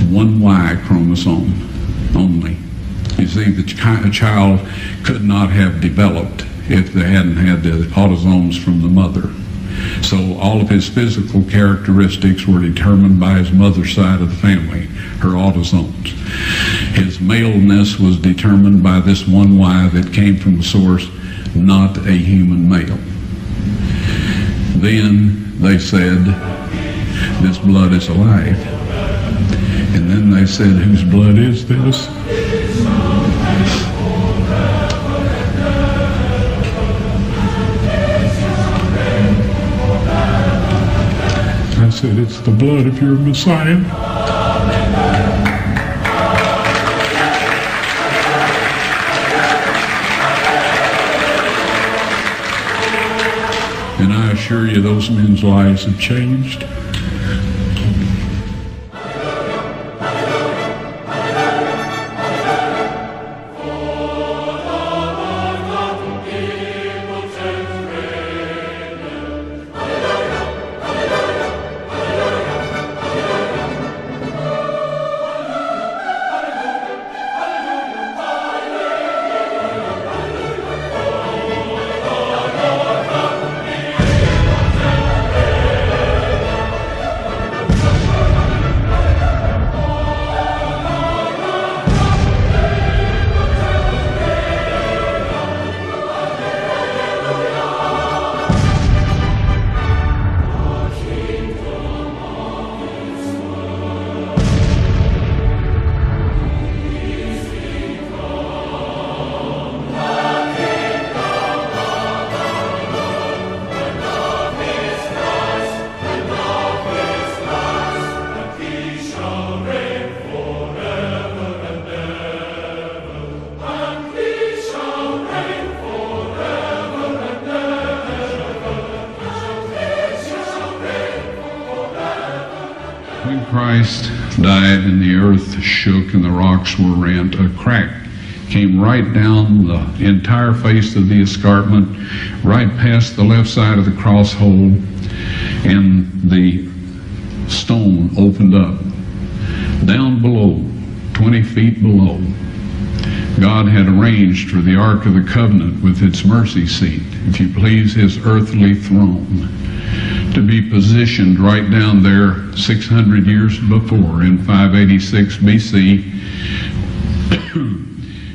D: one Y chromosome only. You see, the child could not have developed if they hadn't had the autosomes from the mother. So all of his physical characteristics were determined by his mother's side of the family, her autosomes. His maleness was determined by this one Y that came from the source, not a human male. Then they said, this blood is alive. And then they said, whose blood is this? I said, it's the blood of your Messiah. And I assure you, those men's lives have changed. When Christ died and the earth shook and the rocks were rent, a crack came right down the entire face of the escarpment, right past the left side of the cross hole, and the stone opened up. Down below, 20 feet below, God had arranged for the Ark of the Covenant with its mercy seat, if you please, his earthly throne, to be positioned right down there 600 years before in 586 BC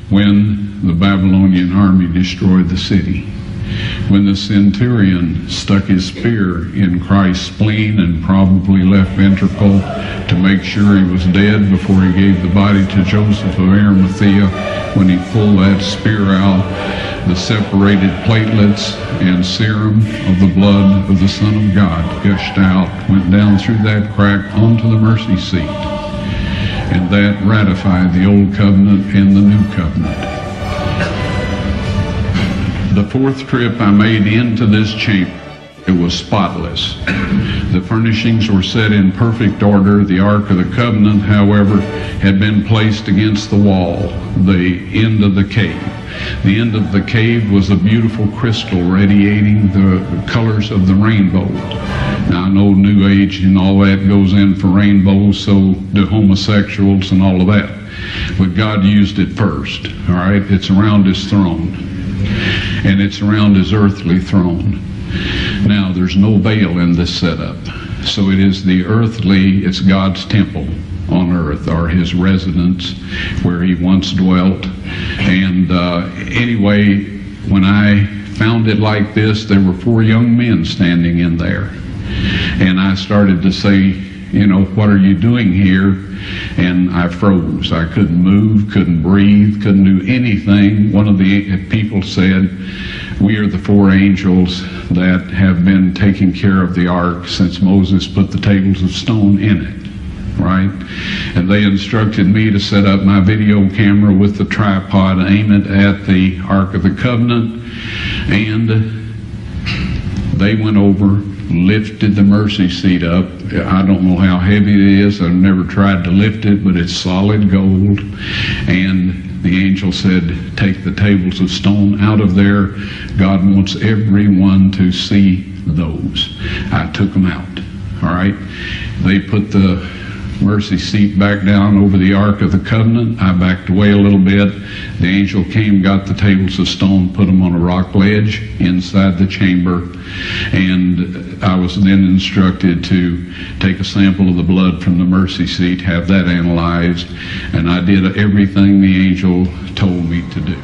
D: when the Babylonian army destroyed the city. When the centurion stuck his spear in Christ's spleen and probably left ventricle to make sure he was dead before he gave the body to Joseph of Arimathea, when he pulled that spear out, the separated platelets and serum of the blood of the Son of God gushed out, went down through that crack onto the mercy seat. and that ratified the Old Covenant and the New Covenant. The fourth trip I made into this chamber, it was spotless. The furnishings were set in perfect order. The Ark of the Covenant, however, had been placed against the wall, the end of the cave. The end of the cave was a beautiful crystal radiating the colors of the rainbow. Now, I know New Age and all that goes in for rainbows, so do homosexuals and all of that. But God used it first, all right? It's around His throne, and it's around His earthly throne. Now, there's no veil in this setup. So it is the earthly, it's God's temple on earth, or His residence where He once dwelt. And anyway, when I found it like this, there were 4 young men standing in there. And I started to say, you know, what are you doing here? And I froze. I couldn't move, couldn't breathe, couldn't do anything. One of the people said, we are the 4 angels that have been taking care of the ark since Moses put the tables of stone in it, right? And they instructed me to set up my video camera with the tripod, aim it at the Ark of the Covenant, and they went over, lifted the mercy seat up. I don't know how heavy it is. I've never tried to lift it, but it's solid gold. And the angel said, take the tables of stone out of there. God wants everyone to see those. I took them out, all right? They put the mercy seat back down over the Ark of the Covenant. I backed away a little bit. The angel came, got the tables of stone, put them on a rock ledge inside the chamber, and I was then instructed to take a sample of the blood from the mercy seat, have that analyzed, and I did everything the angel told me to do.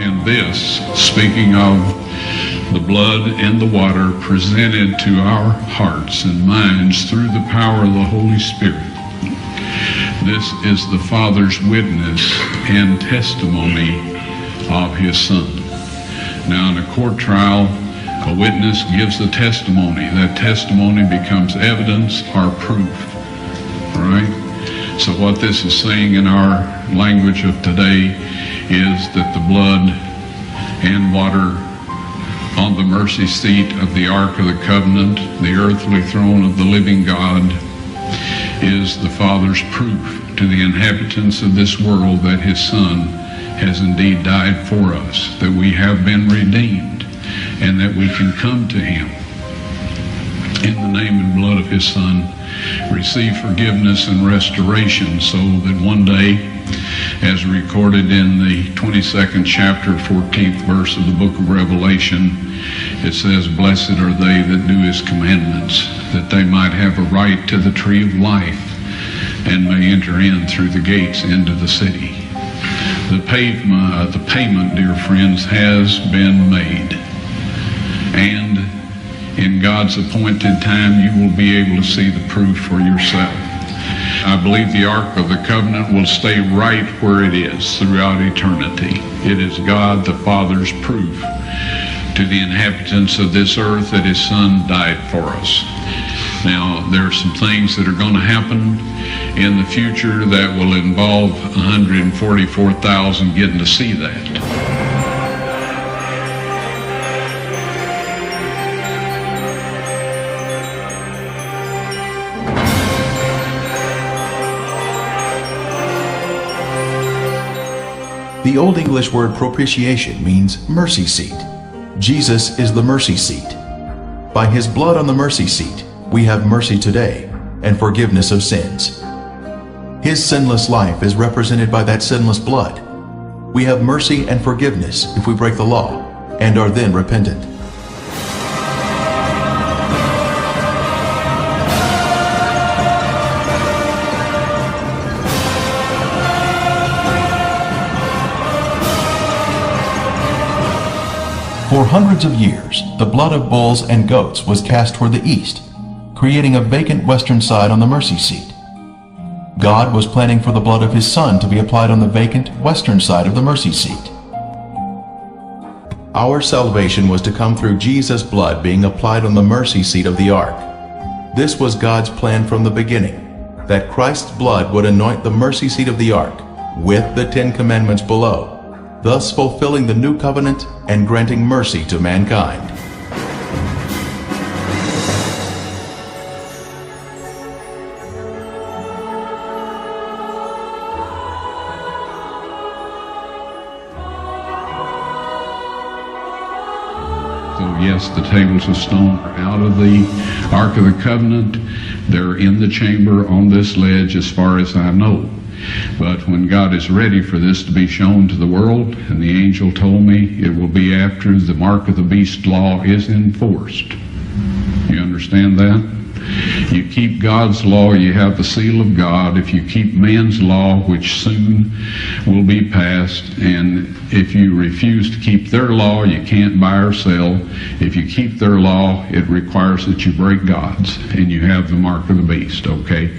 D: And this, speaking of the blood and the water presented to our hearts and minds through the power of the Holy Spirit, this is the Father's witness and testimony of His Son. Now, in a court trial, a witness gives a testimony. That testimony becomes evidence or proof, right? So what this is saying in our language of today is that the blood and water on the mercy seat of the Ark of the Covenant, the earthly throne of the living God, is the Father's proof to the inhabitants of this world that His Son has indeed died for us, that we have been redeemed, and that we can come to Him in the name and blood of His Son, receive forgiveness and restoration, so that one day, as recorded in the 22nd chapter, 14th verse of the book of Revelation, it says, blessed are they that do His commandments, that they might have a right to the tree of life, and may enter in through the gates into the city. The payment, dear friends, has been made. And in God's appointed time, you will be able to see the proof for yourself. I believe the Ark of the Covenant will stay right where it is throughout eternity. It is God the Father's proof to the inhabitants of this earth that His Son died for us. Now, there are some things that are going to happen in the future that will involve 144,000 getting to see that.
E: The Old English word propitiation means mercy seat. Jesus is the mercy seat. By His blood on the mercy seat, we have mercy today and forgiveness of sins. His sinless life is represented by that sinless blood. We have mercy and forgiveness if we break the law and are then repentant. For hundreds of years, the blood of bulls and goats was cast toward the east, creating a vacant western side on the mercy seat. God was planning for the blood of his Son to be applied on the vacant western side of the mercy seat. Our salvation was to come through Jesus' blood being applied on the mercy seat of the ark. This was God's plan from the beginning, that Christ's blood would anoint the mercy seat of the ark with the 10 Commandments below, thus fulfilling the new covenant and granting mercy to mankind.
D: So yes, the tables of stone are out of the Ark of the Covenant. They're in the chamber on this ledge as far as I know. But when God is ready for this to be shown to the world, and the angel told me it will be after the mark of the beast law is enforced. You understand that? You keep God's law, you have the seal of God. If you keep man's law, which soon will be passed, and if you refuse to keep their law, you can't buy or sell. If you keep their law, it requires that you break God's, and you have the mark of the beast, okay?